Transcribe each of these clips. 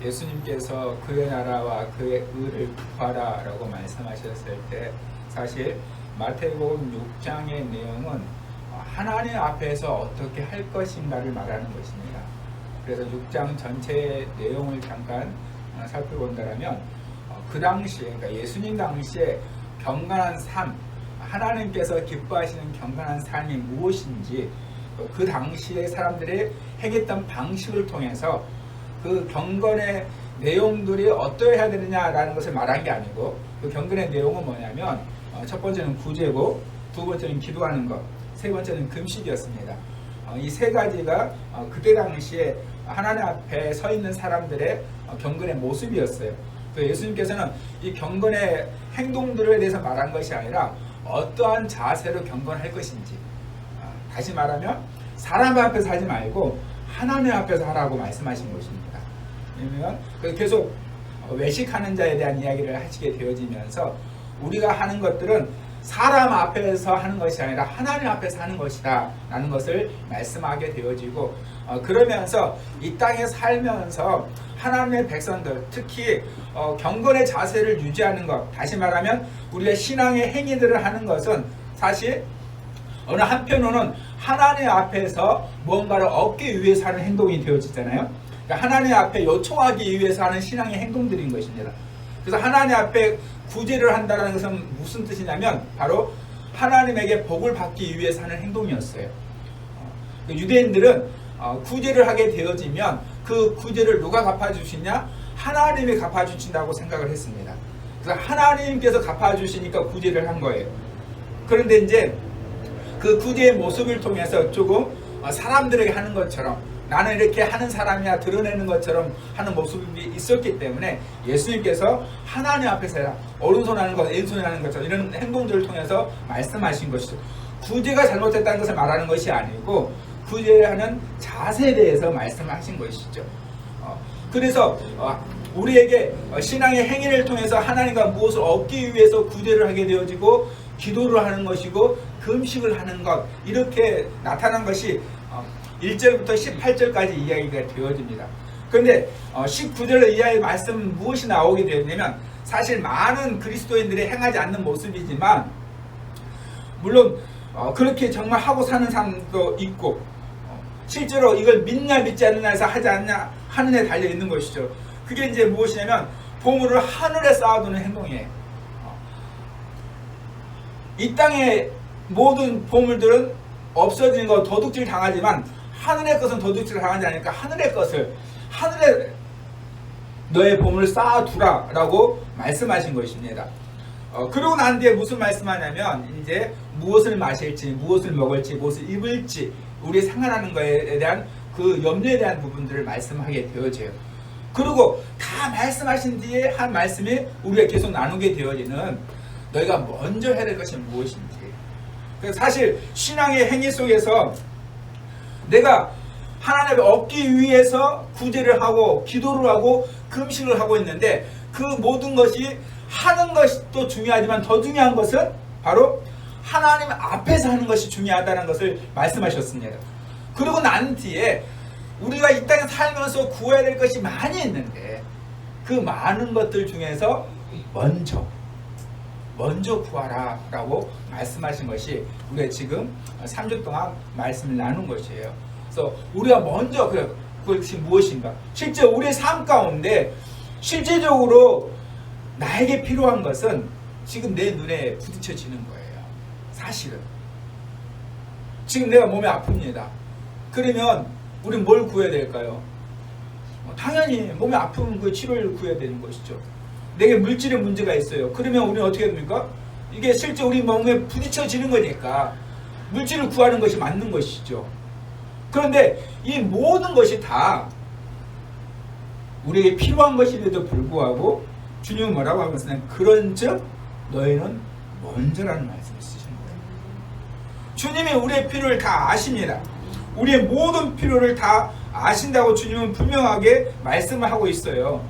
예수님께서 그의 나라와 그의 의를 구하라 라고 말씀하셨을 때 사실 마태복음 6장의 내용은 하나님 앞에서 어떻게 할 것인가를 말하는 것입니다. 그래서 6장 전체의 내용을 잠깐 살펴본다면 그 당시에, 그러니까 예수님 당시에 경건한 삶, 하나님께서 기뻐하시는 경건한 삶이 무엇인지 그 당시에 사람들이 행했던 방식을 통해서 그 경건의 내용들이 어떠해야 되느냐라는 것을 말한 게 아니고, 그 경건의 내용은 뭐냐면 첫 번째는 구제고, 두 번째는 기도하는 것, 세 번째는 금식이었습니다. 이 세 가지가 그때 당시에 하나님 앞에 서 있는 사람들의 경건의 모습이었어요. 예수님께서는 이 경건의 행동들에 대해서 말한 것이 아니라 어떠한 자세로 경건할 것인지, 다시 말하면 사람 앞에서 하지 말고 하나님 앞에서 하라고 말씀하신 것입니다. 왜냐하면 계속 외식하는 자에 대한 이야기를 하시게 되어지면서 우리가 하는 것들은 사람 앞에서 하는 것이 아니라 하나님 앞에서 하는 것이다 라는 것을 말씀하게 되어지고, 그러면서 이 땅에 살면서 하나님의 백성들, 특히 경건의 자세를 유지하는 것, 다시 말하면 우리가 신앙의 행위들을 하는 것은 사실 어느 한편으로는 하나님 앞에서 무언가를 얻기 위해서 하는 행동이 되어지잖아요. 그러니까 하나님 앞에 요청하기 위해서 하는 신앙의 행동들인 것입니다. 그래서 하나님 앞에 구제를 한다는 것은 무슨 뜻이냐면 바로 하나님에게 복을 받기 위해서 하는 행동이었어요. 유대인들은 구제를 하게 되어지면 그 구제를 누가 갚아주시냐? 하나님이 갚아주신다고 생각을 했습니다. 그래서 하나님께서 갚아주시니까 구제를 한 거예요. 그런데 이제 그 구제의 모습을 통해서 조금 사람들에게 하는 것처럼, 나는 이렇게 하는 사람이야 드러내는 것처럼 하는 모습이 있었기 때문에 예수님께서 하나님 앞에서 해라, 오른손 하는 것, 왼손 하는 것처럼 이런 행동들을 통해서 말씀하신 것이죠. 구제가 잘못됐다는 것을 말하는 것이 아니고 구제하는 자세에 대해서 말씀하신 것이죠. 그래서 우리에게 신앙의 행위를 통해서 하나님과 무엇을 얻기 위해서 구제를 하게 되어지고 기도를 하는 것이고 금식을 하는 것, 이렇게 나타난 것이 1절부터 18절까지 이야기가 되어집니다. 그런데 19절의 이야기 말씀 무엇이 나오게 되었냐면, 사실 많은 그리스도인들이 행하지 않는 모습이지만 물론 그렇게 정말 하고 사는 사람도 있고 실제로 이걸 믿냐 믿지 않느냐에서 하지 않냐 하는 데 달려 있는 것이죠. 그게 이제 무엇이냐면 보물을 하늘에 쌓아두는 행동이에요. 이 땅의 모든 보물들은 없어지는 것, 도둑질 당하지만 하늘의 것은 도둑질 당하지 않으니까 하늘의 것을, 하늘에 너의 보물을 쌓아두라 라고 말씀하신 것입니다. 그러고 난 뒤에 무슨 말씀하냐면 이제 무엇을 마실지, 무엇을 먹을지, 무엇을 입을지, 우리 생활하는 것에 대한 그 염려에 대한 부분들을 말씀하게 되어져요. 그리고 다 말씀하신 뒤에 한 말씀이 우리가 계속 나누게 되어지는, 너희가 먼저 해야 될 것이 무엇인지. 사실 신앙의 행위 속에서 내가 하나님을 얻기 위해서 구제를 하고 기도를 하고 금식을 하고 있는데, 그 모든 것이 하는 것도 중요하지만 더 중요한 것은 바로 하나님 앞에서 하는 것이 중요하다는 것을 말씀하셨습니다. 그러고 난 뒤에 우리가 이 땅에 살면서 구해야 될 것이 많이 있는데 그 많은 것들 중에서 먼저 구하라 라고 말씀하신 것이 우리가 지금 3주 동안 말씀을 나눈 것이에요. 그래서 우리가 먼저 그것이 무엇인가, 실제 우리의 삶 가운데 실제적으로 나에게 필요한 것은 지금 내 눈에 부딪혀지는 거예요. 사실은 지금 내가 몸이 아픕니다. 그러면 우리는 뭘 구해야 될까요? 당연히 몸이 아픈 그 치료를 구해야 되는 것이죠. 내게 물질의 문제가 있어요. 그러면 우리는 어떻게 됩니까? 이게 실제 우리 몸에 부딪혀지는 거니까 물질을 구하는 것이 맞는 것이죠. 그런데 이 모든 것이 다 우리에게 필요한 것임에도 불구하고 주님은 뭐라고 하면서 그런즉 너희는 먼저라는 말씀을 쓰시는 거예요. 주님이 우리의 필요를 다 아십니다. 우리의 모든 필요를 다 아신다고 주님은 분명하게 말씀을 하고 있어요.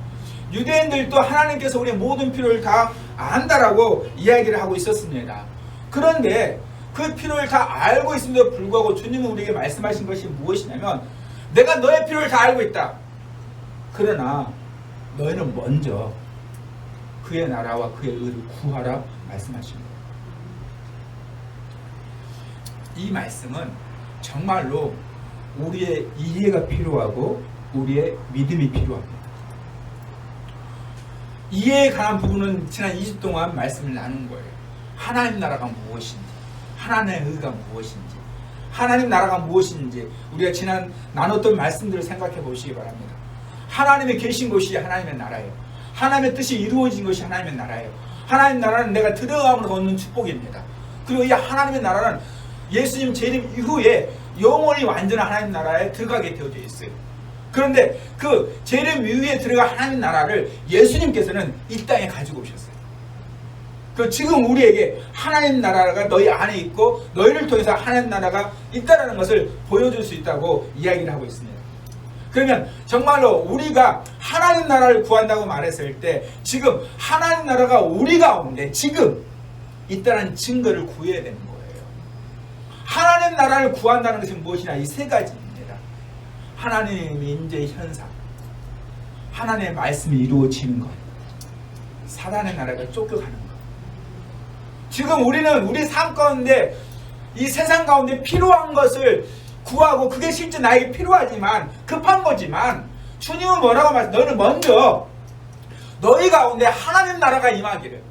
유대인들도 하나님께서 우리의 모든 필요를 다 안다라고 이야기를 하고 있었습니다. 그런데 그 필요를 다 알고 있음에도 불구하고 주님은 우리에게 말씀하신 것이 무엇이냐면, 내가 너의 필요를 다 알고 있다. 그러나 너희는 먼저 그의 나라와 그의 의를 구하라 말씀하신 거예요. 이 말씀은 정말로 우리의 이해가 필요하고 우리의 믿음이 필요합니다. 이해에 관한 부분은 지난 2주 동안 말씀을 나눈 거예요. 하나님 나라가 무엇인지, 하나님의 의가 무엇인지, 하나님 나라가 무엇인지 우리가 지난 나눴던 말씀들을 생각해 보시기 바랍니다. 하나님이 계신 곳이 하나님의 나라예요. 하나님의 뜻이 이루어진 것이 하나님의 나라예요. 하나님 나라는 내가 들어감으로 얻는 축복입니다. 그리고 이 하나님의 나라는 예수님 재림 이후에 영원히 완전한 하나님 나라에 들어가게 되어져 있어요. 그런데 그 재림 이후에 들어간 하나님 나라를 예수님께서는 이 땅에 가지고 오셨어요. 그 지금 우리에게 하나님 나라가 너희 안에 있고 너희를 통해서 하나님 나라가 있다라는 것을 보여줄 수 있다고 이야기를 하고 있습니다. 그러면 정말로 우리가 하나님 나라를 구한다고 말했을 때 지금 하나님 나라가 우리 가운데 지금 있다는 증거를 구해야 되는 거예요. 하나님 나라를 구한다는 것이 무엇이냐? 이 세 가지입니다. 하나님의 임재 현상, 하나님의 말씀이 이루어지는 것, 사단의 나라가 쫓겨가는 것. 지금 우리는 우리 삶 가운데 이 세상 가운데 필요한 것을 구하고 그게 실제 나에게 필요하지만 급한 거지만 주님은 뭐라고 말씀? 너는 먼저 너희 가운데 하나님 나라가 임하기를,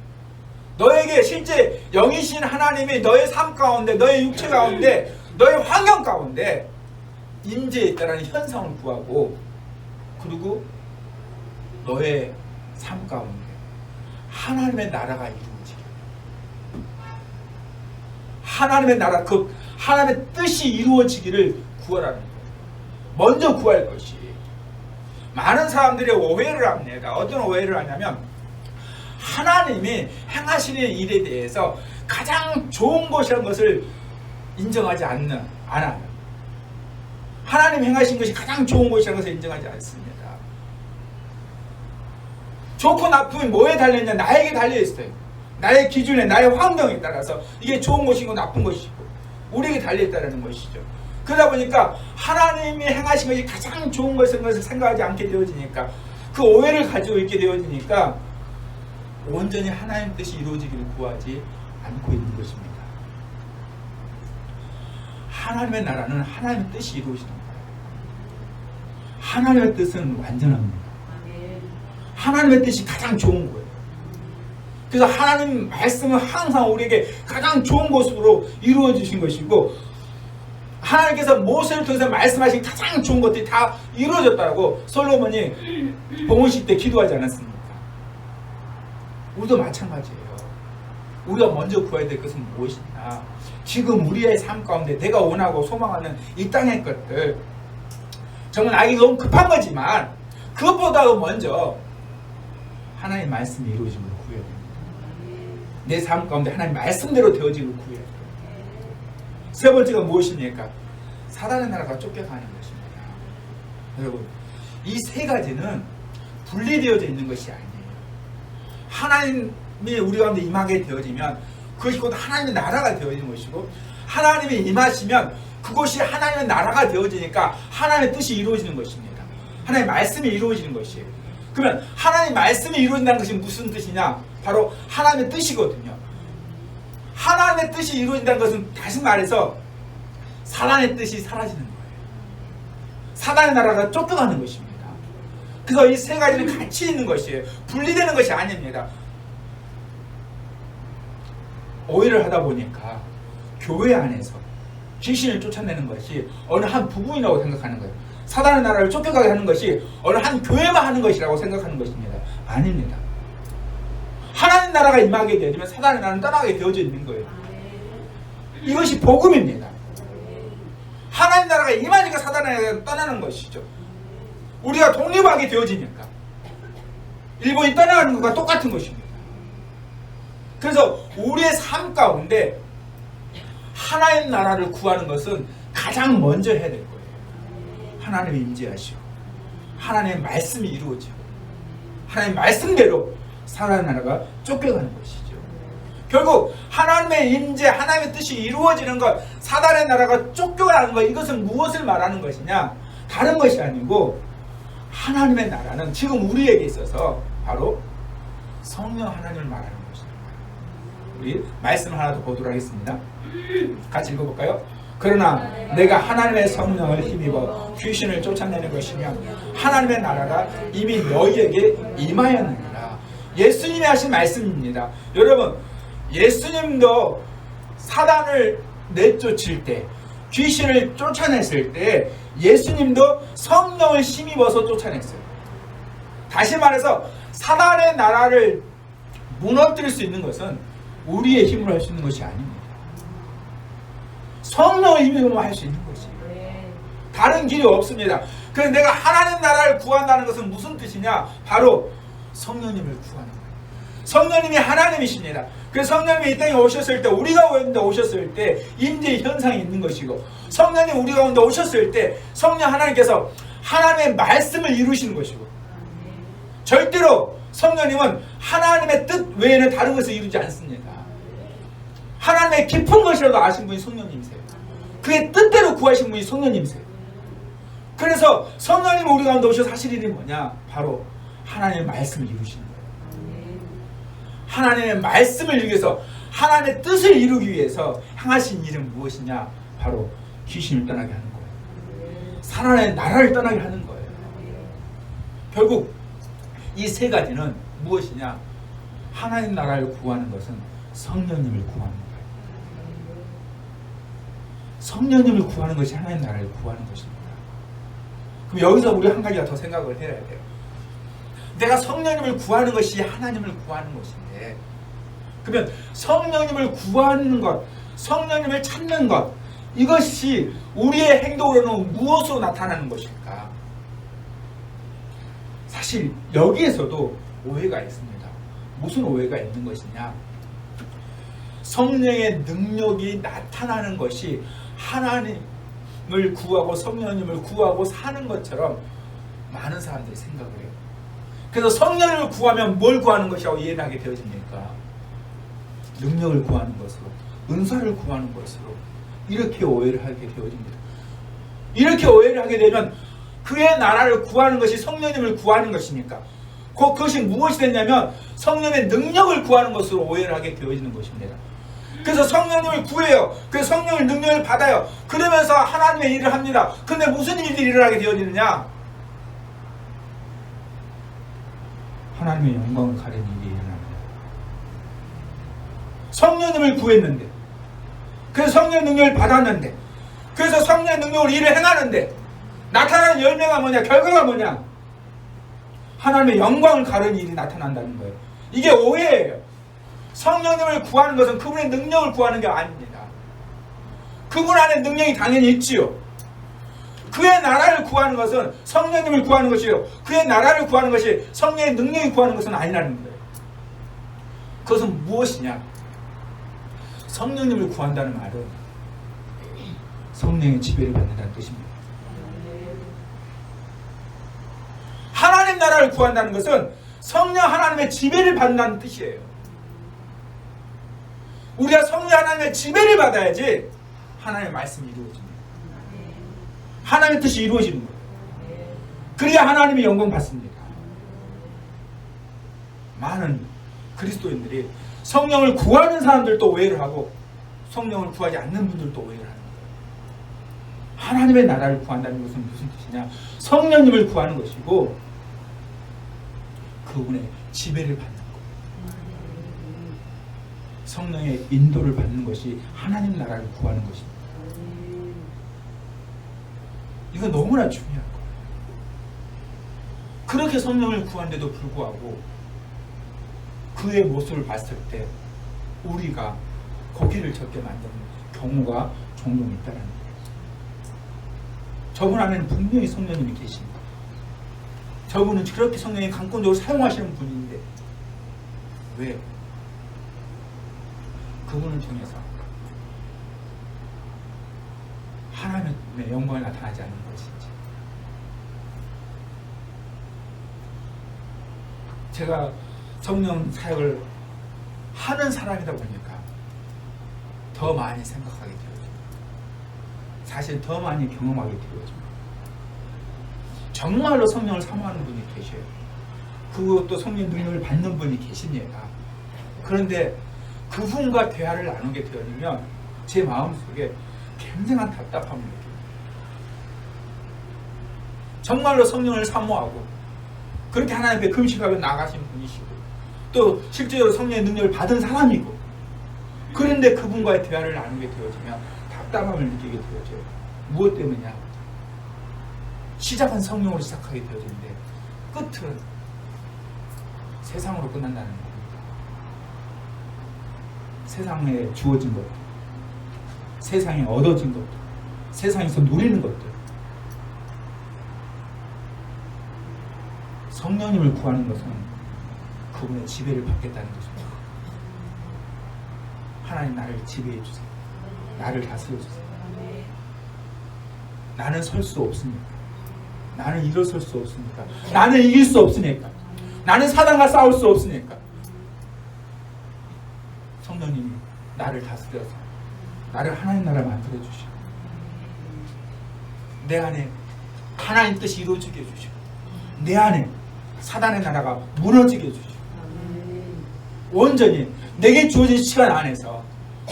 너에게 실제 영이신 하나님이 너의 삶 가운데, 너의 육체 가운데, 너의 환경 가운데 임재에 있다는 현상을 구하고, 그리고 너의 삶 가운데 하나님의 나라가 이루어지게, 하나님의 나라, 그 하나님의 뜻이 이루어지기를 구하라는 거예요. 먼저 구할 것이. 많은 사람들이 오해를 합니다. 어떤 오해를 하냐면 하나님이 행하시는 일에 대해서 가장 좋은 것이라는 것을 인정하지 않아요. 하나님 행하신 것이 가장 좋은 것이라는 것을 인정하지 않습니다. 좋고 나쁨이 뭐에 달려있냐? 나에게 달려있어요. 나의 기준에, 나의 환경에 따라서 이게 좋은 것이고 나쁜 것이고 우리에게 달려있다는 것이죠. 그러다 보니까 하나님이 행하신 것이 가장 좋은 것을 생각하지 않게 되어지니까, 그 오해를 가지고 있게 되어지니까 온전히 하나님 뜻이 이루어지기를 구하지 않고 있는 것입니다. 하나님의 나라는 하나님의 뜻이 이루어지는 거예요. 하나님의 뜻은 완전합니다. 하나님의 뜻이 가장 좋은 거예요. 그래서 하나님 말씀은 항상 우리에게 가장 좋은 것으로 이루어 주신 것이고, 하나님께서 모세를 통해서 말씀하신 가장 좋은 것들이 다 이루어졌다고 솔로몬이 봉헌식 때 기도하지 않았습니까? 우리도 마찬가지예요. 우리가 먼저 구해야 될 것은 무엇이냐? 지금 우리의 삶 가운데 내가 원하고 소망하는 이 땅의 것들, 정말 나에게 너무 급한 거지만 그것보다도 먼저 하나님의 말씀이 이루어진 걸 구해야 됩니다. 내 삶 가운데 하나님 말씀대로 되어지는 걸 구해야 돼요. 세 번째가 무엇입니까? 사단의 나라가 쫓겨가는 것입니다. 여러분, 이 세 가지는 분리되어져 있는 것이 아니에요. 하나님이 우리 가운데 임하게 되어지면 그것이 곧 하나님의 나라가 되어지는 것이고, 하나님이 임하시면 그것이 하나님의 나라가 되어지니까 하나님의 뜻이 이루어지는 것입니다. 하나님의 말씀이 이루어지는 것이에요. 그러면 하나님의 말씀이 이루어진다는 것이 무슨 뜻이냐? 바로 하나님의 뜻이거든요. 하나님의 뜻이 이루어진다는 것은 다시 말해서 사단의 뜻이 사라지는 거예요. 사단의 나라가 쫓겨가는 것입니다. 그래서 이 세 가지는 같이 있는 것이에요. 분리되는 것이 아닙니다. 오해를 하다 보니까 교회 안에서 귀신을 쫓아내는 것이 어느 한 부분이라고 생각하는 거예요. 사단의 나라를 쫓겨가게 하는 것이 어느 한 교회만 하는 것이라고 생각하는 것입니다. 아닙니다. 하나님 나라가 임하게 되면 사단의 나라는 떠나게 되어져 있는 거예요. 이것이 복음입니다. 하나님 나라가 임하니까 사단의 나라가 떠나는 것이죠. 우리가 독립하게 되어지니까 일본이 떠나가는 것과 똑같은 것입니다. 그래서 우리의 삶 가운데 하나님 나라를 구하는 것은 가장 먼저 해야 될 거예요. 하나님이 임재하시고 하나님의 말씀이 이루어지고 하나님의 말씀대로 사단의 나라가 쫓겨가는 것이죠. 결국 하나님의 임재, 하나님의 뜻이 이루어지는 것, 사단의 나라가 쫓겨가는 것, 이것은 무엇을 말하는 것이냐? 다른 것이 아니고 하나님의 나라는 지금 우리에게 있어서 바로 성령 하나님을 말하는 것입니다. 우리 말씀 하나 더 보도록 하겠습니다. 같이 읽어볼까요? 그러나 내가 하나님의 성령을 힘입어 귀신을 쫓아내는 것이며 하나님의 나라가 이미 너희에게 임하였느니라. 예수님이 하신 말씀입니다. 여러분, 예수님도 사단을 내쫓을 때, 귀신을 쫓아냈을 때 예수님도 성령을 힘입어서 쫓아냈어요. 다시 말해서 사단의 나라를 무너뜨릴 수 있는 것은 우리의 힘으로 할 수 있는 것이 아닙니다. 성령을 힘입으면 할 수 있는 것이에요. 다른 길이 없습니다. 그래서 내가 하나님 나라를 구한다는 것은 무슨 뜻이냐? 바로 성령님을 구하는 거예요. 성령님이 하나님이십니다. 그래서 성령님이 이 땅에 오셨을 때, 우리 가운데 오셨을 때 임재 현상이 있는 것이고, 성령님 우리 가운데 오셨을 때 성령 하나님께서 하나님의 말씀을 이루시는 것이고, 절대로 성령님은 하나님의 뜻 외에는 다른 것을 이루지 않습니다. 하나님의 깊은 것이라도 아신 분이 성령님이세요. 그의 뜻대로 구하신 분이 성령님이세요. 그래서 성령님이 우리 가운데 오셔서 하실 일이 뭐냐? 바로 하나님의 말씀을 이루시는 거예요. 하나님의 말씀을 이루기 위해서, 하나님의 뜻을 이루기 위해서 행하신 일은 무엇이냐? 바로 귀신을 떠나게 하는 거예요. 하나님의 나라를 떠나게 하는 거예요. 결국 이 세 가지는 무엇이냐? 하나님 나라를 구하는 것은 성령님을 구하는 거예요. 성령님을 구하는 것이 하나님 나라를 구하는 것입니다. 그럼 여기서 우리 한 가지가 더 생각을 해야 돼요. 내가 성령님을 구하는 것이 하나님을 구하는 것인데, 그러면 성령님을 구하는 것, 성령님을 찾는 것, 이것이 우리의 행동으로는 무엇으로 나타나는 것일까? 사실 여기에서도 오해가 있습니다. 무슨 오해가 있는 것이냐? 성령의 능력이 나타나는 것이 하나님을 구하고 성령님을 구하고 사는 것처럼 많은 사람들이 생각을 해요. 그래서 성령을 구하면 뭘 구하는 것이라고 이해하게 되어집니까? 능력을 구하는 것으로, 은사를 구하는 것으로, 이렇게 오해를 하게 되어집니다. 이렇게 오해를 하게 되면 그의 나라를 구하는 것이 성령님을 구하는 것이니까, 그것이 무엇이 됐냐면 성령의 능력을 구하는 것으로 오해를 하게 되어지는 것입니다. 그래서 성령님을 구해요. 그래서 성령의 능력을 받아요. 그러면서 하나님의 일을 합니다. 그런데 무슨 일들이 일어나게 되어지느냐? 하나님의 영광을 가리는 일이 일어납니다. 성령님을 구했는데, 그래서 성령의 능력을 받았는데, 그래서 성령의 능력으로 일을 행하는데 나타나는 열매가 뭐냐? 결과가 뭐냐? 하나님의 영광을 가르는 일이 나타난다는 거예요. 이게 오해예요. 성령님을 구하는 것은 그분의 능력을 구하는 게 아닙니다. 그분 안에 능력이 당연히 있지요. 그의 나라를 구하는 것은 성령님을 구하는 것이요, 그의 나라를 구하는 것이 성령의 능력이 구하는 것은 아니라는 거예요. 그것은 무엇이냐? 성령님을 구한다는 말은 성령의 지배를 받는다는 뜻입니다. 하나님 나라를 구한다는 것은 성령 하나님의 지배를 받는다는 뜻이에요. 우리가 성령 하나님의 지배를 받아야지 하나님의 말씀이 이루어집니다. 하나님의 뜻이 이루어지는 거예요. 그래야 하나님의 영광 받습니다. 많은 그리스도인들이 성령을 구하는 사람들도 오해를 하고 성령을 구하지 않는 분들도 오해를 하는 거예요. 하나님의 나라를 구한다는 것은 무슨 뜻이냐? 성령님을 구하는 것이고 그분의 지배를 받는 거예요. 성령의 인도를 받는 것이 하나님 나라를 구하는 것입니다. 이건 너무나 중요한 거예요. 그렇게 성령을 구하는데도 불구하고 그의 모습을 봤을 때 우리가 고개를 젓게 만드는 경우가 종종 있다는 거예요. 저분 안에는 분명히 성령님이 계십니다. 저분은 그렇게 성령이 강권적으로 사용하시는 분인데 왜? 그분을 통해서 하나님의 영광이 나타나지 않는 것인지. 제가 성령 사역을 하는 사람이다 보니까 더 많이 생각하게 되어집니다. 사실 더 많이 경험하게 되어집니다. 정말로 성령을 사모하는 분이 계셔요. 그것도 성령 능력을 받는 분이 계십니다. 그런데 그분과 대화를 나누게 되어지면 제 마음속에 굉장한 답답함을 느낍니다. 정말로 성령을 사모하고 그렇게 하나님 앞에 금식하고 나가신 분이시고 또 실제로 성령의 능력을 받은 사람이고, 그런데 그분과의 대화를 나누게 되어지면 답답함을 느끼게 되어져요. 무엇 때문이냐? 시작은 성령으로 시작하게 되어지는데 끝은 세상으로 끝난다는 겁니다. 세상에 주어진 것들, 세상에 얻어진 것들, 세상에서 누리는 것들, 성령님을 구하는 것은 그분의 지배를 받겠다는 것입니다. 하나님, 나를 지배해 주세요. 나를 다스려 주세요. 나는 설 수 없으니까. 나는 일어설 수 없으니까. 나는 이길 수 없으니까. 나는 사단과 싸울 수 없으니까. 성령님이 나를 다스려서 나를 하나님 나라 만들어 주시고 내 안에 하나님 뜻이 이루어지게 해주시고 내 안에 사단의 나라가 무너지게 해주시고 온전히 내게 주어진 시간 안에서,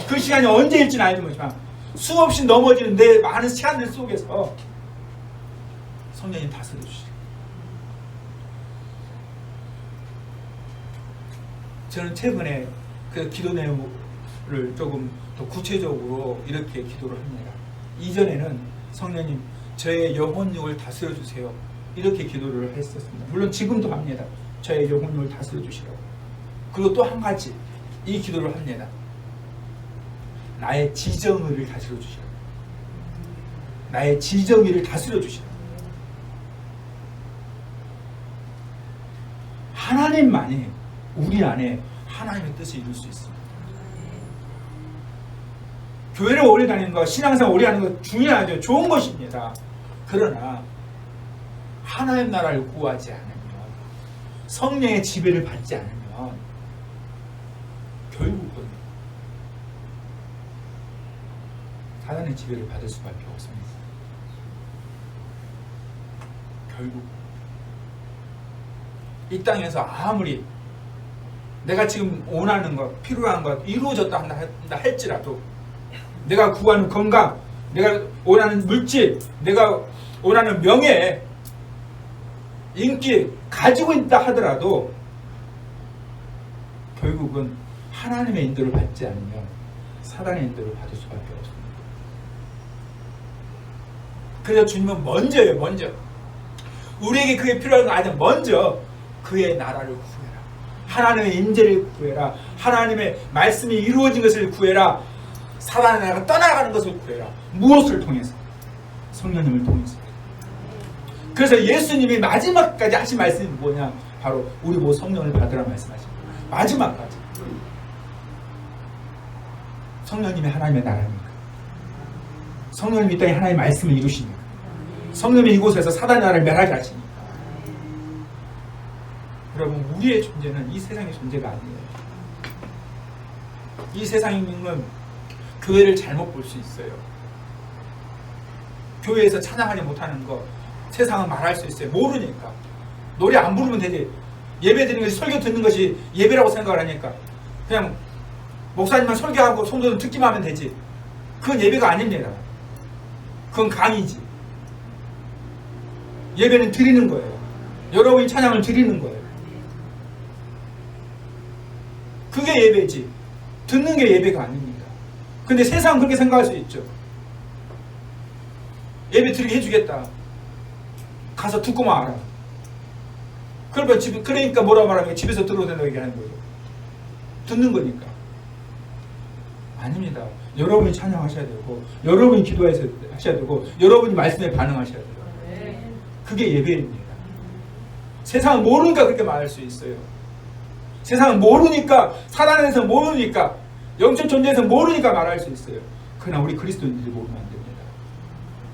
그 시간이 언제일지는 알지 못하지만 수없이 넘어지는 내 많은 시간들 속에서 성령님 다스려 주시고, 저는 최근에 그 기도 내용을 조금 더 구체적으로 이렇게 기도를 합니다. 이전에는 성령님 저의 영혼육을 다스려 주세요, 이렇게 기도를 했었습니다. 물론 지금도 합니다. 저의 영혼육을 다스려 주시라고. 그리고 또 한 가지 이 기도를 합니다. 나의 지정의를 다스려 주시라고. 나의 지정의를 다스려 주시라고. 하나님만이 우리 안에 하나님의 뜻을 이룰 수 있습니다. 교회를 오래 다니는 것, 신앙생활 오래 하는 것 중요하죠. 좋은 것입니다. 그러나 하나님 나라를 구하지 않으면, 성령의 지배를 받지 않으면 결국은 사단의 지배를 받을 수밖에 없습니다. 결국 이 땅에서 아무리 내가 지금 원하는 것, 필요한 것 이루어졌다 한다 할지라도, 내가 구하는 건강, 내가 원하는 물질, 내가 원하는 명예, 인기 가지고 있다 하더라도 결국은 하나님의 인도를 받지 않으면 사단의 인도를 받을 수밖에 없습니다. 그래서 주님은 먼저 우리에게 그게 필요한 거 아니야. 먼저 그의 나라를 구해라. 하나님의 임재를 구해라. 하나님의 말씀이 이루어진 것을 구해라. 사단의 나라가 떠나가는 것을 구해라. 무엇을 통해서? 성령님을 통해서. 그래서 예수님이 마지막까지 하신 말씀이 뭐냐? 바로 우리 모두 성령을 받으라 말씀하십니다. 마지막까지. 성령님이 하나님의 나라니까. 성령님이 이 땅에 하나님의 말씀을 이루시니까. 성령님이 이곳에서 사단의 나라를 멸하게 하시니까. 여러분, 우리의 존재는 이 세상의 존재가 아니에요. 이 세상은 교회를 잘못 볼 수 있어요. 교회에서 찬양하지 못하는 거 세상은 말할 수 있어요. 모르니까. 노래 안 부르면 되지. 예배 드리는 것이, 설교 듣는 것이 예배라고 생각을 하니까 그냥 목사님만 설교하고 성도는 듣기만 하면 되지. 그건 예배가 아닙니다. 그건 강의지. 예배는 드리는 거예요. 여러분이 찬양을 드리는 거예요. 그게 예배지. 듣는 게 예배가 아닙니다. 근데 세상은 그렇게 생각할 수 있죠. 예배 드리게 해주겠다. 가서 듣고만 알아. 그러니까 뭐라고 말하면 집에서 들어야 된다고 얘기하는 거예요. 듣는 거니까. 아닙니다. 여러분이 찬양하셔야 되고, 여러분이 기도하셔야 되고, 여러분이 말씀에 반응하셔야 돼요. 그게 예배입니다. 세상은 모르니까 그렇게 말할 수 있어요. 세상은 모르니까, 사단에서 모르니까, 영적 존재에서 모르니까 말할 수 있어요. 그러나 우리 그리스도인들이 모르면 안 됩니다.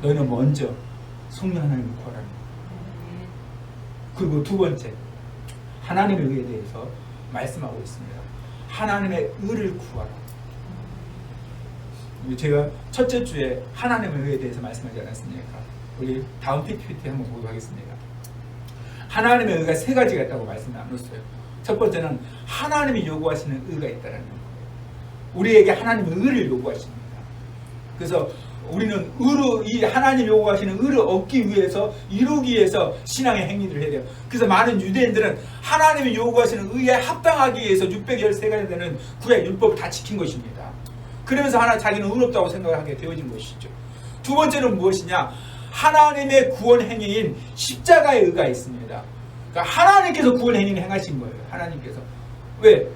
너희는 먼저 성령 하나님을 구하라. 그리고 두 번째, 하나님의 의에 대해서 말씀하고 있습니다. 하나님의 의를 구하라. 제가 첫째 주에 하나님의 의에 대해서 말씀하지 않았습니까? 우리 다음 PPT 한번 보도록 하겠습니다. 하나님의 의가 세 가지가 있다고 말씀 나눴어요. 첫 번째는 하나님이 요구하시는 의가 있다는 거예요. 우리에게 하나님의 의를 요구하십니다. 그래서 우리는 의로, 이 하나님 요구하시는 의를 얻기 위해서, 이루기 위해서 신앙의 행위들을 해야 돼요. 그래서 많은 유대인들은 하나님이 요구하시는 의에 합당하기 위해서 613가지 되는 구약 율법을 다 지킨 것입니다. 그러면서 자기는 의롭다고 생각하게 되어진 것이죠. 두 번째는 무엇이냐? 하나님의 구원 행위인 십자가의 의가 있습니다. 그러니까 하나님께서 구원 행위를 행하신 거예요. 하나님께서. 왜?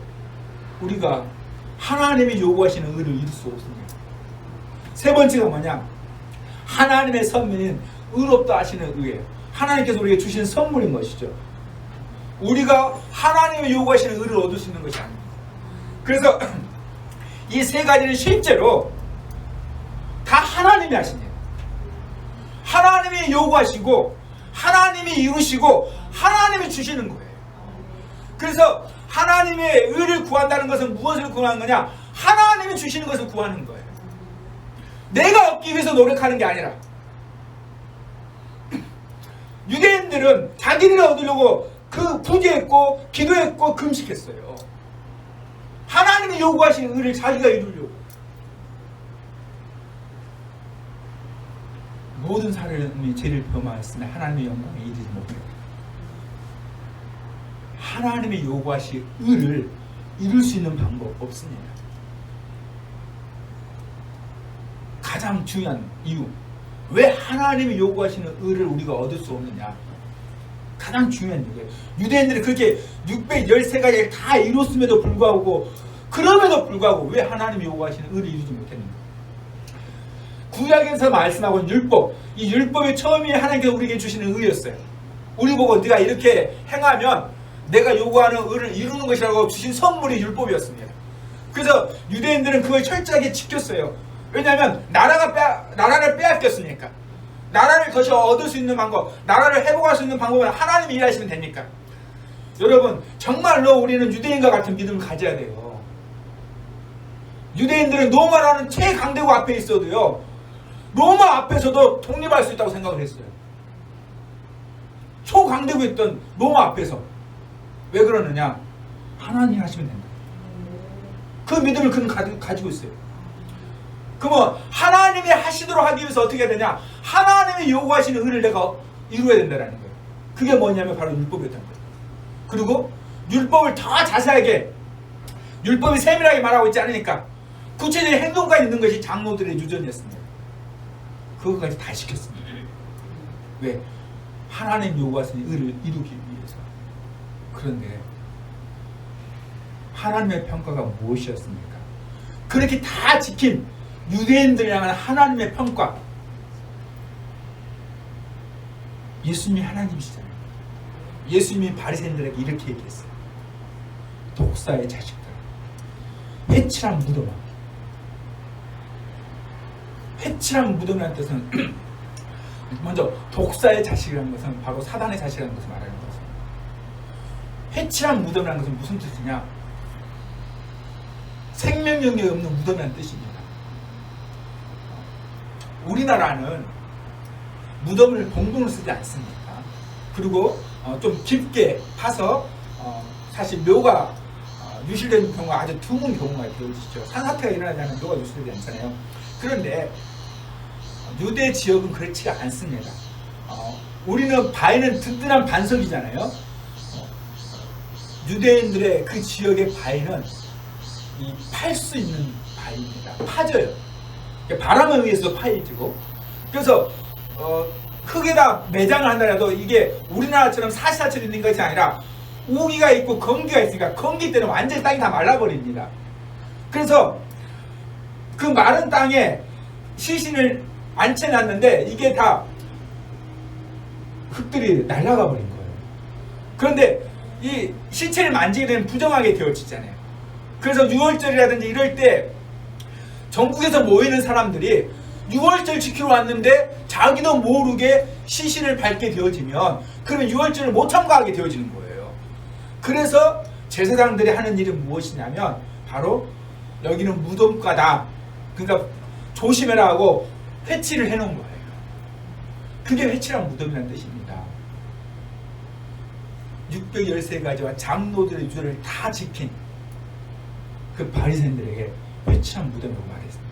우리가 하나님이 요구하시는 의를 이룰 수 없습니다. 세 번째가 뭐냐? 하나님의 선물인 의롭다 하시는 의예요. 하나님께서 우리에게 주신 선물인 것이죠. 우리가 하나님이 요구하시는 의를 얻을 수 있는 것이 아닙니다. 그래서 이 세 가지는 실제로 다 하나님이 하십니다. 하나님이 요구하시고 하나님이 이루시고 하나님이 주시는 거예요. 그래서 하나님의 의를 구한다는 것은 무엇을 구하는 거냐? 하나님이 주시는 것을 구하는 거예요. 내가 얻기 위해서 노력하는 게 아니라. 유대인들은 자기를 얻으려고 구제했고 기도했고 금식했어요. 하나님이 요구하시는 의를 자기가 이루려고. 모든 사람이 죄를 범하였으면 하나님의 영광에 이르지 못해요. 하나님이 요구하실 의를 이룰 수 있는 방법 없습니다. 가장 중요한 이유, 왜 하나님이 요구하시는 의를 우리가 얻을 수 없느냐? 가장 중요한 이유예요. 유대인들이 그렇게 613가지를 다 이뤘음에도 불구하고, 그럼에도 불구하고 왜 하나님이 요구하시는 의를 이루지 못했는가? 구약에서 말씀하고 있는 율법, 이 율법의 처음이 하나님께서 우리에게 주시는 의였어요. 우리 보고 네가 이렇게 행하면 내가 요구하는 의를 이루는 것이라고 주신 선물이 율법이었습니다. 그래서 유대인들은 그걸 철저하게 지켰어요. 왜냐하면 나라를 빼앗겼으니까. 나라를 다시 얻을 수 있는 방법, 나라를 회복할 수 있는 방법은 하나님이 일하시면 되니까. 여러분, 정말로 우리는 유대인과 같은 믿음을 가져야 돼요. 유대인들은 로마라는 최강대국 앞에 있어도요, 로마 앞에서도 독립할 수 있다고 생각을 했어요. 초강대국이었던 로마 앞에서. 왜 그러느냐? 하나님이 하시면 된다. 그 믿음을 그는 가지고 있어요. 그러면 하나님이 하시도록 하기 위해서 어떻게 해야 되냐? 하나님이 요구하시는 의를 내가 이루어야 된다는 거예요. 그게 뭐냐면 바로 율법이었던 거예요. 그리고 율법을 더 자세하게, 율법이 세밀하게 말하고 있지 않으니까 구체적인 행동까지 있는 것이 장로들의 유전이었습니다. 그것까지 다 시켰습니다. 왜? 하나님 요구하시는 의를 이루기 위해서. 그런데 하나님의 평가가 무엇이었습니까? 그렇게 다 지킨 유대인들을 향한 하나님의 평가. 예수님이 하나님이시잖아요. 예수님이 바리새인들에게 이렇게 얘기했어요. 독사의 자식들, 회칠한 무덤아. 회칠한 무덤이라는 뜻은 먼저 독사의 자식이라는 것은 바로 사단의 자식이라는 것을 말하는 것입니다. 회칠한 무덤이라는 것은 무슨 뜻이냐? 생명력이 없는 무덤이라는 뜻입니다. 우리나라는 무덤을 봉동을 쓰지 않습니다. 그리고 좀 깊게 파서 사실 묘가 유실되는 경우가 아주 드문 경우가 되어지죠. 산사태가 일어나지 않으면 묘가 유실되지 않잖아요. 그런데 유대 지역은 그렇지가 않습니다. 우리는 바위는 든든한 반석이잖아요. 유대인들의 그 지역의 바위는 팔 수 있는 바위입니다. 파져요. 바람에 의해서 파이지고. 그래서 흙에다 매장을 한다라도 이게 우리나라처럼 사시사철 있는 것이 아니라 우기가 있고 건기가 있으니까 건기 때는 완전히 땅이 다 말라버립니다. 그래서 그 마른 땅에 시신을 앉혀놨는데 이게 다 흙들이 날아가 버린 거예요. 그런데 이 시체를 만지게 되면 부정하게 되어지잖아요. 그래서 6월절이라든지 이럴 때 전국에서 모이는 사람들이 6월절 지키러 왔는데 자기도 모르게 시신을 밟게 되어지면 그러면 6월절을 못 참가하게 되어지는 거예요. 그래서 제사장들이 하는 일은 무엇이냐면 바로 여기는 무덤가다. 그러니까 조심해라 하고 회치를 해놓은 거예요. 그게 회치란 무덤이라는 뜻입니다. 613가지와 장로들의 유전을 다 지킨 그 바리새인들에게 회칠한 무덤이라고 말했습니다.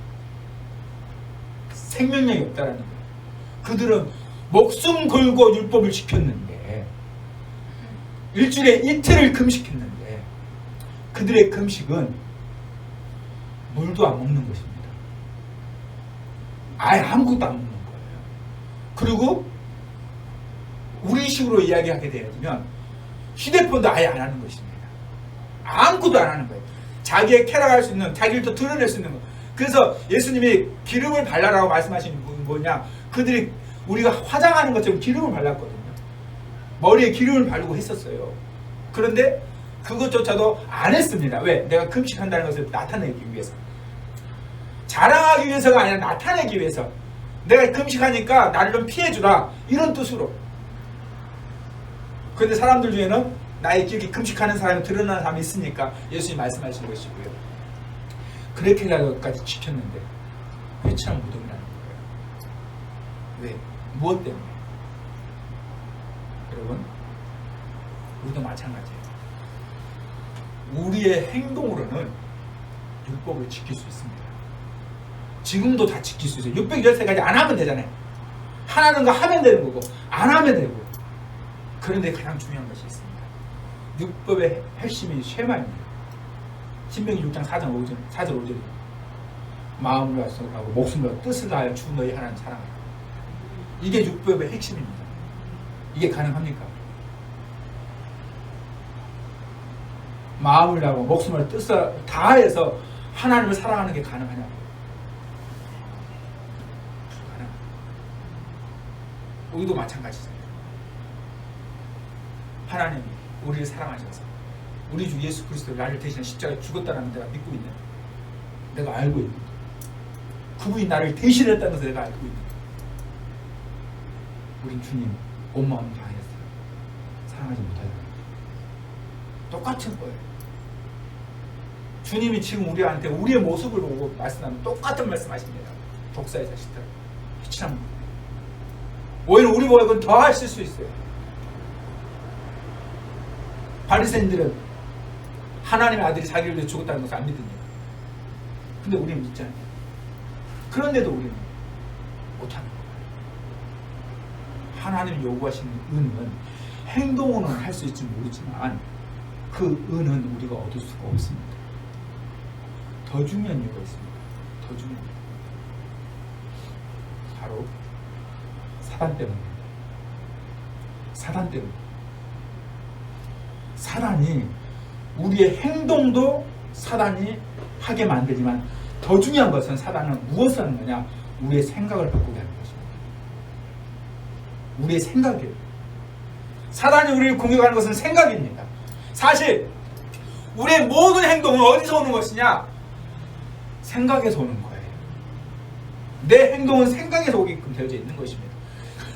생명력이 없다라는 거예요. 그들은 목숨 걸고 율법을 지켰는데 일주일에 이틀을 금식했는데 그들의 금식은 물도 안 먹는 것입니다. 아예 아무것도 안 먹는 거예요. 그리고 우리 식으로 이야기하게 되면 휴대폰도 아예 안 하는 것입니다. 아무것도 안 하는 거예요. 자기의 쾌락할 수 있는, 자기를 또 드러낼 수 있는 거. 그래서 예수님이 기름을 발라라고 말씀하시는 부분이 뭐냐, 그들이 우리가 화장하는 것처럼 기름을 발랐거든요. 머리에 기름을 바르고 했었어요. 그런데 그것조차도 안 했습니다. 왜? 내가 금식한다는 것을 나타내기 위해서, 자랑하기 위해서가 아니라 나타내기 위해서, 내가 금식하니까 나를 좀 피해주라, 이런 뜻으로. 그런데 사람들 중에는 나의 이렇게 금식하는 사람이 드러나는 사람이 있으니까 예수님이 말씀하신 것이고요. 그렇게까지 지켰는데 회칠한 무덤이라는 거예요. 왜? 무엇 때문에? 여러분, 우리도 마찬가지예요. 우리의 행동으로는 율법을 지킬 수 있습니다. 지금도 다 지킬 수 있어요. 613가지 안 하면 되잖아요. 하나는 거 하면 되는 거고 안 하면 되고. 그런데 가장 중요한 것이 있습니다. 율법의 핵심이 쉐마입니다. 신명기 6장 4절 5절 마음을 약속하고 목숨을 뜻을 다하여 주 너희 하나님 사랑하라. 이게 율법의 핵심입니다. 이게 가능합니까? 마음을 다하고 목숨을 뜻을 다해서 하나님을 사랑하는 게 가능하냐고. 불가능합니다. 우리도 마찬가지잖아요. 하나님이 우리를 사랑하셔서 우리 주 예수 그리스도를 나를 대신해 십자가에 죽었다는 내가 믿고 있는, 내가 알고 있는, 그분이 나를 대신했다는 것을 내가 알고 있는, 우린 주님 온 마음을 다했어요. 사랑하지 못하죠. 똑같은 거예요. 주님이 지금 우리한테 우리의 모습을 보고 말씀하면 똑같은 말씀하십니다. 독사의 자식들, 회칠한 분. 오히려 우리 보고는 더 하실 수 있어요. 바리새인들은 하나님의 아들이 자기를 위해 죽었다는 것을 안 믿으니까. 근데 우리는 믿잖아요. 그런데도 우리는 못하는 거예요. 하나님이 요구하시는 은은 행동으로는 할 수 있을지 모르지만 그 은은 우리가 얻을 수가 없습니다. 더 중요한 이유가 있습니다. 더 중요한 이유. 바로 사단 때문입니다. 사단 때문에. 사단이 우리의 행동도 사단이 하게 만들지만 더 중요한 것은 사단은 무엇을 하는 거냐? 우리의 생각을 바꾸게 하는 것입니다. 우리의 생각이에요. 사단이 우리를 공격하는 것은 생각입니다. 사실 우리의 모든 행동은 어디서 오는 것이냐? 생각에서 오는 거예요. 내 행동은 생각에서 오게끔 되어져 있는 것입니다.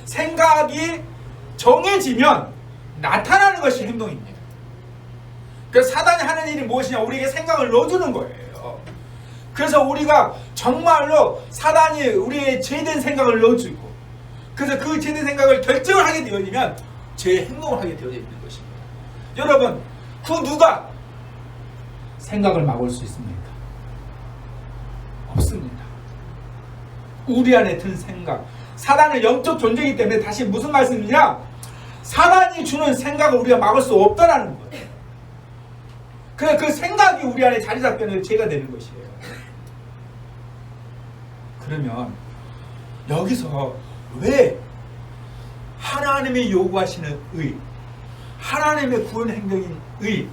생각이 정해지면 나타나는 것이 행동입니다. 그래서 사단이 하는 일이 무엇이냐? 우리에게 생각을 넣어주는 거예요. 그래서 우리가 정말로 사단이 우리의 죄된 생각을 넣어주고, 그래서 그 죄된 생각을 결정을 하게 되어지면 죄의 행동을 하게 되어져 있는 것입니다. 여러분, 그 누가 생각을 막을 수 있습니까? 없습니다. 우리 안에 든 생각, 사단은 영적 존재이기 때문에, 다시 무슨 말씀이냐? 사단이 주는 생각을 우리가 막을 수 없다라는 거예요. 그래서 그 생각이 우리 안에 자리 잡히는 죄가 되는 것이에요. 그러면 여기서 왜 하나님이 요구하시는 의, 하나님의 구원 행동인 의,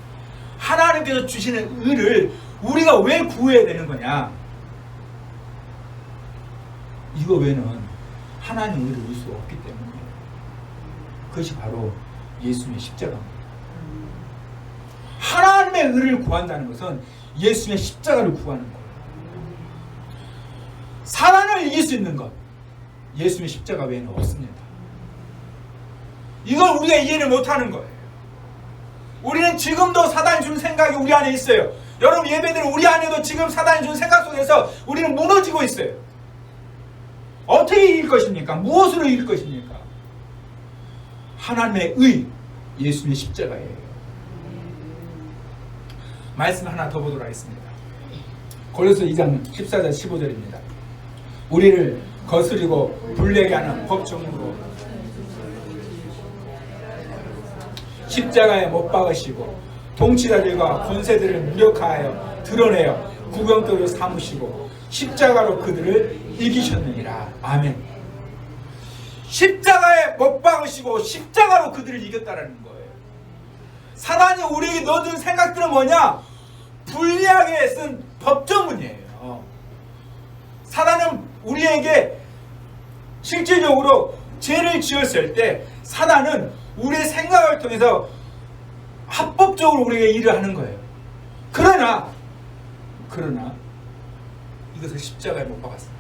하나님께서 주시는 의를 우리가 왜 구해야 되는 거냐? 이거 외에는 하나님 의를 볼 수 없기 때문에. 그것이 바로 예수님의 십자가입니다. 하나님의 의를 구한다는 것은 예수님의 십자가를 구하는 거예요. 사단을 이길 수 있는 것, 예수님의 십자가 외에는 없습니다. 이걸 우리가 이해를 못하는 거예요. 우리는 지금도 사단이 준 생각이 우리 안에 있어요. 여러분, 예배들은 우리 안에도 지금 사단이 준 생각 속에서 우리는 무너지고 있어요. 어떻게 이길 것입니까? 무엇으로 이길 것입니까? 하나님의 의, 예수님의 십자가예요. 말씀 하나 더 보도록 하겠습니다. 고린도서 2장 14절 15절입니다. 우리를 거스리고 불리게 하는 법정으로 십자가에 못 박으시고 통치자들과 권세들을 무력하여 드러내어 구경거리로 삼으시고 십자가로 그들을 이기셨느니라. 아멘. 십자가에 못 박으시고 십자가로 그들을 이겼다라는 거예요. 사단이 우리에게 넣어준 생각들은 뭐냐? 불리하게 쓴 법조문이에요. 사단은 우리에게 실질적으로 죄를 지었을 때 사단은 우리의 생각을 통해서 합법적으로 우리에게 일을 하는 거예요. 그러나 이것을 십자가에 못 박았습니다.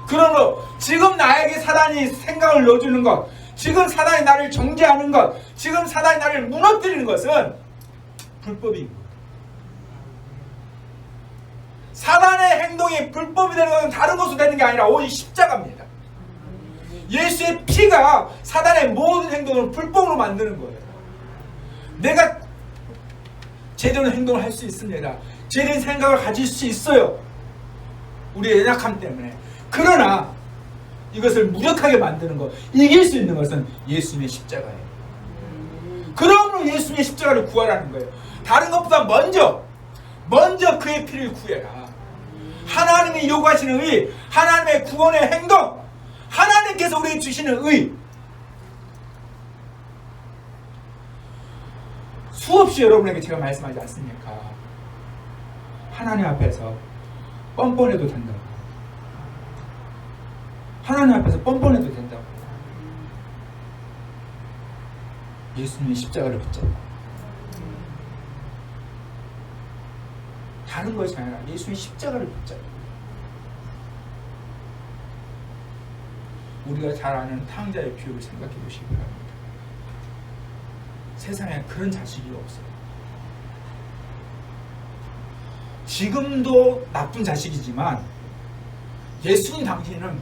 그러므로 지금 나에게 사단이 생각을 넣어주는 것, 지금 사단이 나를 정죄하는 것, 지금 사단이 나를 무너뜨리는 것은 불법입니다. 사단의 행동이 불법이 되는 것은 다른 것으로 되는 게 아니라 오직 십자가입니다. 예수의 피가 사단의 모든 행동을 불법으로 만드는 거예요. 내가 제대로 행동을 할 수 있습니다. 제대로 생각을 가질 수 있어요. 우리의 연약함 때문에. 그러나 이것을 무력하게 만드는 것, 이길 수 있는 것은 예수님의 십자가예요. 그러므로 예수님의 십자가를 구하라는 거예요. 다른 것보다 먼저 그의 피를 구해라. 하나님이 요구하시는 의, 하나님의 구원의 행동, 하나님께서 우리에게 주시는 의. 수없이 여러분에게 제가 말씀하지 않습니까? 하나님 앞에서 뻔뻔해도 된다고. 하나님 앞에서 뻔뻔해도 된다고. 예수님의 십자가를 붙잡고. 다른 것이 아니라 예수님의 십자가를 붙잡고. 우리가 잘 아는 탕자의 비유를 생각해 보시기 바랍니다. 세상에 그런 자식이 없어요. 지금도 나쁜 자식이지만 예수님 당시에는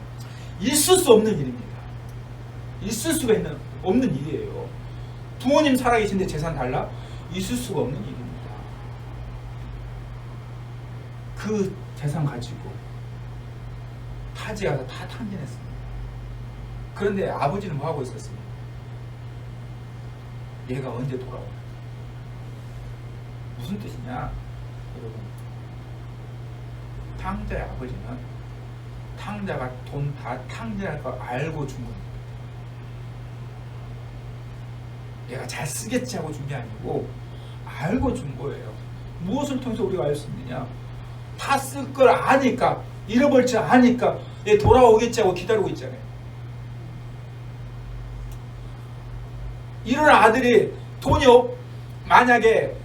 있을 수 없는 일입니다. 있을 수가 없는 일이에요. 부모님 살아계신데 재산 달라? 있을 수가 없는 일입니다. 그 재산 가지고 타지에 가서 다 탕진했습니다. 그런데 아버지는 뭐하고 있었습니까? 얘가 언제 돌아오나? 무슨 뜻이냐? 여러분, 탕자의 아버지는 탕자가 돈 다 탕진할 걸 알고 준 겁니다. 얘가 잘 쓰겠지 하고 준 게 아니고 알고 준 거예요. 무엇을 통해서 우리가 알 수 있느냐? 다 쓸 걸 아니까, 잃어버릴 줄 아니까 얘 돌아오겠지 하고 기다리고 있잖아요. 이런 아들이 돈이 만약에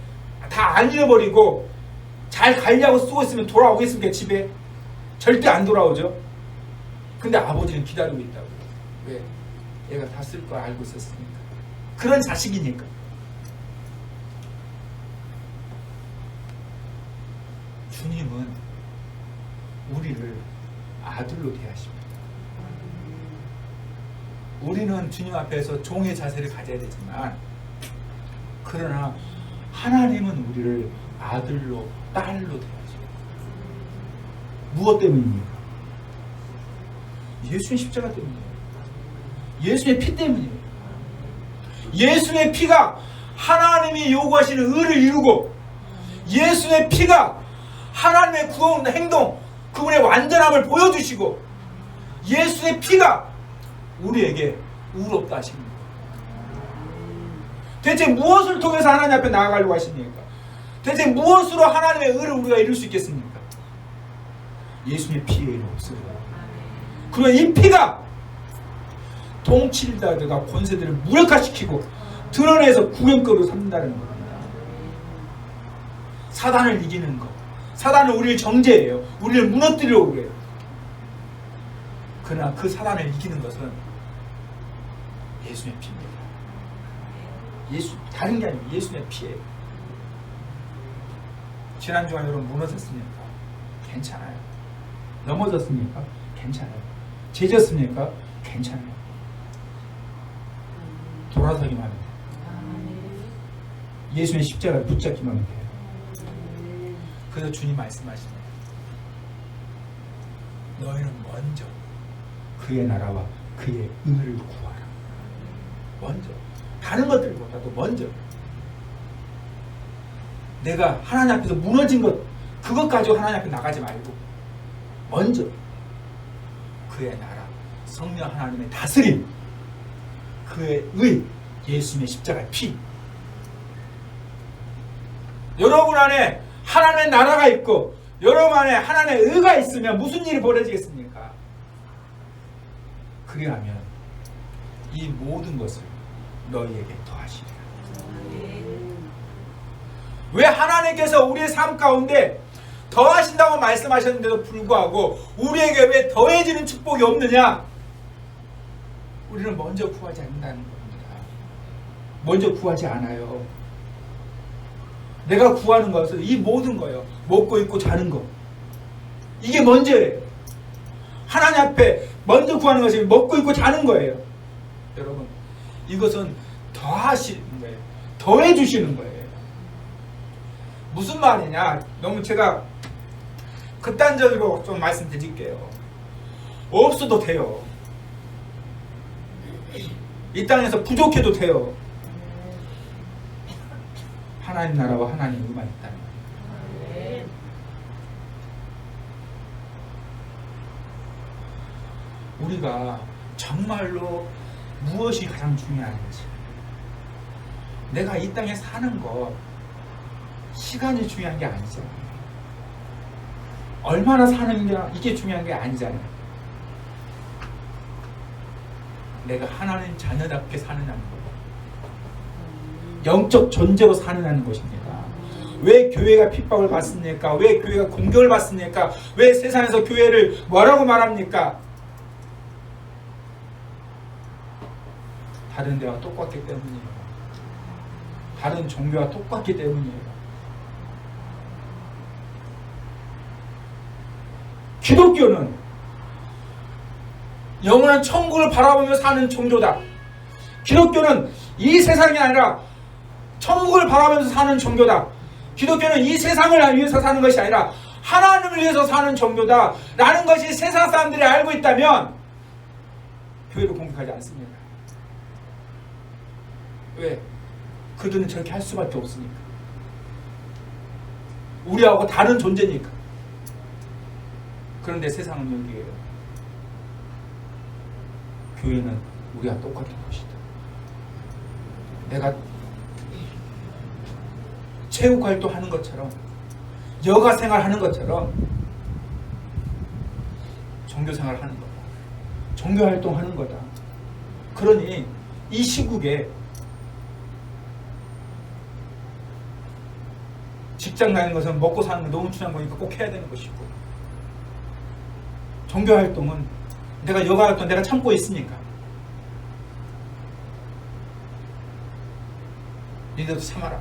다 안 잃어버리고 잘 관리하고 쓰고 있으면 돌아오겠습니까? 집에? 절대 안 돌아오죠. 근데 아버지는 기다리고 있다고요. 왜? 얘가 다 쓸 걸 알고 있었으니까. 그런 자식이니까. 주님은 우리를 아들로 대하십니다. 우리는 주님 앞에서 종의 자세를 가져야 되지만, 그러나 하나님은 우리를 아들로, 딸로 대하십니다. 무엇 때문입니까? 예수의 십자가 때문이에요. 예수의 피 때문이에요. 예수의 피가 하나님이 요구하시는 의를 이루고, 예수의 피가 하나님의 구원 행동, 그분의 완전함을 보여주시고, 예수의 피가 우리에게 의롭다 하십니다. 대체 무엇을 통해서 하나님 앞에 나아가려고 하십니까? 대체 무엇으로 하나님의 의를 우리가 이룰 수 있겠습니까? 예수님의 피에 없어요. 그리고 이 피가 통치자들과 권세들을 무력화시키고 드러내서 구경거리로 삼는다는 겁니다. 사단을 이기는 것. 사단은 우리를 정죄해요. 우리를 무너뜨리려고 그래요. 그러나 그 사단을 이기는 것은 예수의 피입니다. 다른 게 아니고 예수의 피예요. 지난주간 여러분 무너졌습니까? 괜찮아요. 넘어졌습니까? 괜찮아요. 죄졌습니까? 괜찮아요. 돌아서기만 하면 돼요. 예수님의 십자가를 붙잡기만 하면 돼요. 그래서 주님 말씀하십니다. 너희는 먼저 그의 나라와 그의 의를 구하라. 먼저. 다른 것들보다도 먼저. 내가 하나님 앞에서 무너진 것, 그것 가지고 하나님 앞에 나가지 말고 먼저 그의 나라, 성령 하나님의 다스림, 그의 의, 예수님의 십자가의 피. 여러분 안에 하나님의 나라가 있고 여러분 안에 하나님의 의가 있으면 무슨 일이 벌어지겠습니까? 그리하면 이 모든 것을 너희에게 더하시리라. 왜 하나님께서 우리의 삶 가운데 더하신다고 말씀하셨는데도 불구하고 우리에게 왜 더해지는 축복이 없느냐? 우리는 먼저 구하지 않는다는 겁니다. 먼저 구하지 않아요. 내가 구하는 것은 이 모든 거예요. 먹고 입고 자는 거. 이게 먼저예요. 하나님 앞에 먼저 구하는 것이 먹고 입고 자는 거예요. 여러분, 이것은 더하시는 거예요. 더해 주시는 거예요. 무슨 말이냐? 너무 제가 극단적으로 좀 말씀드릴게요. 없어도 돼요. 이 땅에서 부족해도 돼요. 하나님 나라와 하나님 의만 있다면. 우리가 정말로 무엇이 가장 중요한지, 내가 이 땅에 사는 것, 시간이 중요한 게 아니잖아요. 얼마나 사는 게 이게 중요한 게 아니잖아요. 내가 하나님 자녀답게 사느냐는 거예요. 영적 존재로 사느냐는 것입니다. 왜 교회가 핍박을 받습니까? 왜 교회가 공격을 받습니까? 왜 세상에서 교회를 뭐라고 말합니까? 다른 데와 똑같기 때문이에요. 다른 종교와 똑같기 때문이에요. 기독교는 영원한 천국을 바라보며 사는 종교다. 기독교는 이 세상이 아니라 천국을 바라보면서 사는 종교다. 기독교는 이 세상을 위해서 사는 것이 아니라 하나님을 위해서 사는 종교다 라는 것이 세상 사람들이 알고 있다면 교회를 공격하지 않습니다. 왜? 그들은 저렇게 할 수밖에 없으니까. 우리하고 다른 존재니까. 그런데 세상은 여기에요. 교회는 우리와 똑같은 것이다. 내가 체육활동 하는 것처럼, 여가생활 하는 것처럼 종교생활 하는 거다. 종교활동 하는 거다. 그러니 이 시국에 직장 다니는 것은 먹고 사는 건 너무 중요한 거니까 꼭 해야 되는 것이고, 종교활동은 내가 여가활동 내가 참고 있으니까 니들도 참아라.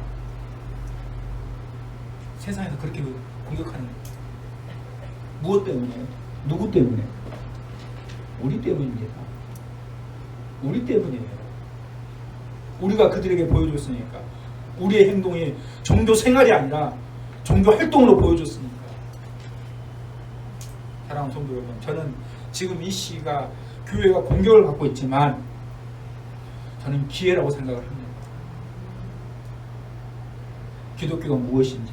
세상에서 그렇게 공격하는 거예요. 무엇 때문에? 누구 때문에? 우리 때문입니다. 우리 때문이에요. 우리가 그들에게 보여줬으니까. 우리의 행동이 종교 생활이 아니라 종교 활동으로 보여줬으니까. 사랑하는 성도 여러분, 저는 지금 이 시가 교회가 공격을 받고 있지만 저는 기회라고 생각을 합니다. 기독교가 무엇인지,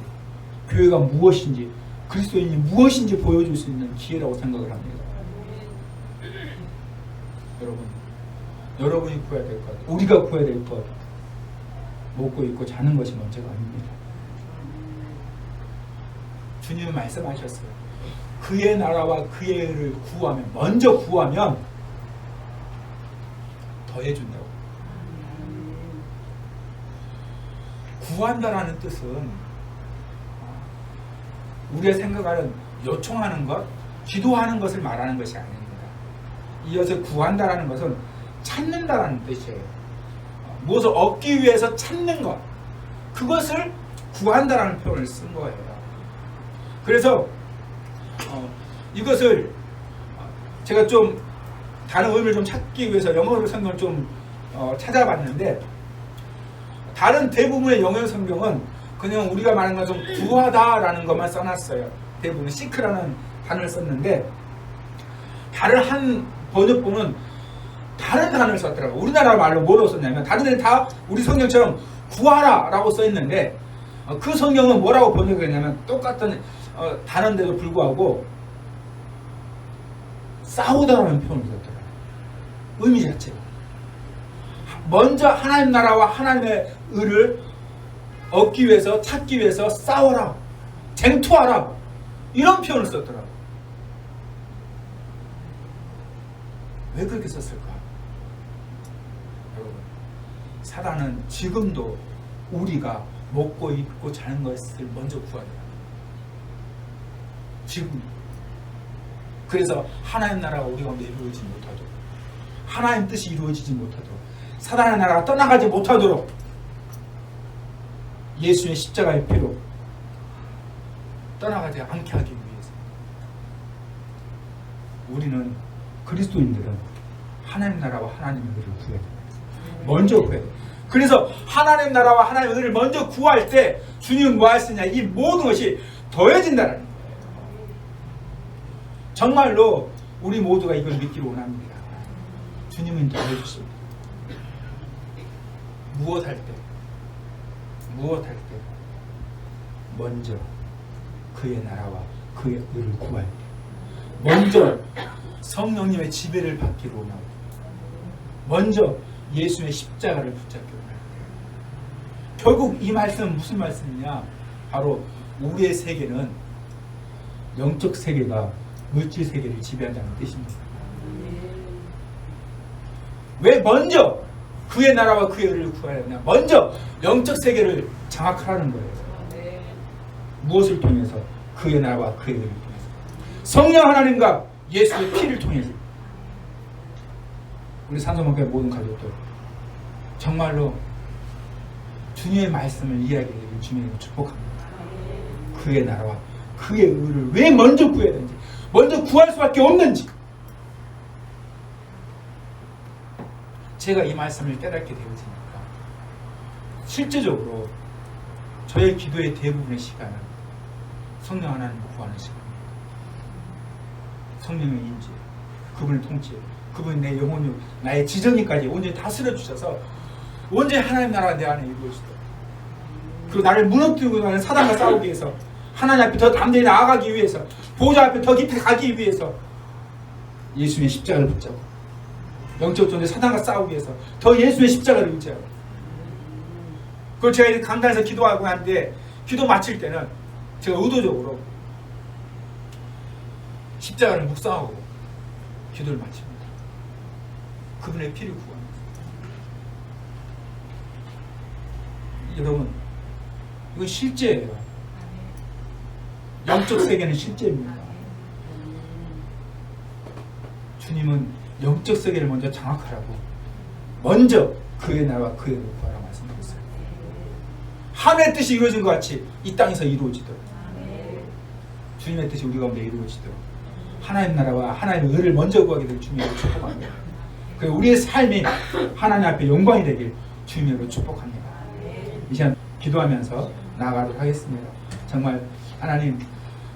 교회가 무엇인지, 그리스도인이 무엇인지 보여줄 수 있는 기회라고 생각을 합니다. 여러분이 구해야 될 것, 우리가 구해야 될 것, 먹고 입고 자는 것이 먼저가 아닙니다. 주님은 말씀하셨어요. 그의 나라와 그의 의를 구하면, 먼저 구하면 더해준다고. 구한다라는 뜻은 우리가 생각하는 요청하는 것, 기도하는 것을 말하는 것이 아닙니다. 이어서 구한다라는 것은 찾는다라는 뜻이에요. 무엇을 얻기 위해서 찾는 것, 그것을 구한다라는 표현을 쓴 거예요. 그래서 이것을 제가 좀 다른 의미를 좀 찾기 위해서 영어로 성경을 좀 찾아봤는데 다른 대부분의 영어 성경은 그냥 우리가 말하는 것처럼 구하다라는 것만 써놨어요. 대부분 시크라는 단어를 썼는데 다른 한 번역본은 다른 단어를 썼더라고요. 우리나라 말로 뭐로 썼냐면 다른 데는 다 우리 성경처럼 구하라라고 써있는데 그 성경은 뭐라고 번역했냐면 똑같은 단어인데도 불구하고 싸우다라는 표현을 썼더라고요. 의미 자체가 먼저 하나님 나라와 하나님의 의를 얻기 위해서 찾기 위해서 싸워라, 쟁투하라, 이런 표현을 썼더라고요. 왜 그렇게 썼을까? 여러분, 사단은 지금도 우리가 먹고 입고 자는 것을 먼저 구하려. 지금. 그래서 하나님 나라가 우리 가운데 이루어지지 못하도록, 하나님 뜻이 이루어지지 못하도록, 사단의 나라가 떠나가지 못하도록 예수의 십자가의 피로 떠나가지 않게 하기 위해서 우리는 그리스도인들은 하나님 나라와 하나님의 의를 구해야 됩니다. 먼저 구해야 돼요. 그래서 하나님 나라와 하나님의 의를 먼저 구할 때 주님은 뭐 하시냐? 이 모든 것이 더해진다는 거예요. 정말로 우리 모두가 이걸 믿기를 원합니다. 주님은 더해주십니다. 무엇할 때 먼저 그의 나라와 그의 의를 구할 때 먼저 성령님의 지배를 받기로 원하고 먼저 예수의 십자가를 붙잡기로 원할 때 결국 이 말씀은 무슨 말씀이냐? 바로 우리의 세계는 영적 세계가 물질 세계를 지배한다는 뜻입니다. 왜 먼저 그의 나라와 그의 의를 구하려냐? 먼저 영적 세계를 장악하라는 거예요. 무엇을 통해서? 그의 나라와 그의 의를 통해서. 성령 하나님과 예수의 피를 통해서. 우리 산소목회 모든 가족들 정말로 주님의 말씀을 이해하게 되길 주님을 축복합니다. 그의 나라와 그의 의를 왜 먼저 구해야 되는지, 먼저 구할 수밖에 없는지, 제가 이 말씀을 깨닫게 되어지니까 실제적으로 저의 기도의 대부분의 시간은 성령 하나님을 구하는 시간입니다. 성령의 인지, 그분의 통치, 그분이 내 영혼이, 나의 지정이까지 온전히 다스려 주셔서 온전히 하나님 나라가 내 안에 이루어지도록, 그리고 나를 무너뜨리고 나는 사단과 싸우기 위해서, 하나님 앞에 더 담대히 나아가기 위해서, 보호자 앞에 더 깊이 가기 위해서 예수님의 십자가를 붙잡고, 영적 존재 사단과 싸우기 위해서 더 예수의 십자가를 의지하고, 그걸 제가 이렇게 강단에서 기도하고 하는데, 기도 마칠 때는 제가 의도적으로 십자가를 묵상하고 기도를 마칩니다. 그분의 피를 구합니다. 여러분, 이건 실제예요. 영적 세계는 실제입니다. 주님은 영적 세계를 먼저 장악하라고 먼저 그의 나라와 그의 의를 구하라고 말씀드렸어요. 하늘의 뜻이 이루어진 것 같이 이 땅에서 이루어지도록, 주님의 뜻이 우리 가운데 이루어지도록 하나님 나라와 하나님의 의를 먼저 구하게 될 주님으로 축복합니다. 그리고 우리의 삶이 하나님 앞에 영광이 되길 주님으로 축복합니다. 이 시간 기도하면서 나아가도록 하겠습니다. 정말 하나님,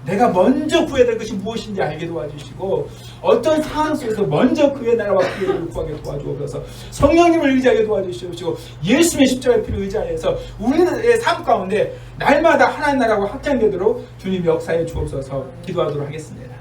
내가 먼저 구해야 될 것이 무엇인지 알게 도와주시고, 어떤 상황 속에서 먼저 그의 나라와 그의 의를 구하게 도와주옵소서. 성령님을 의지하게 도와주시고, 예수님의 십자가의 피를 의지하여서 우리의 삶 가운데 날마다 하나님 나라가 확장되도록 주님 역사에 주옵소서. 기도하도록 하겠습니다.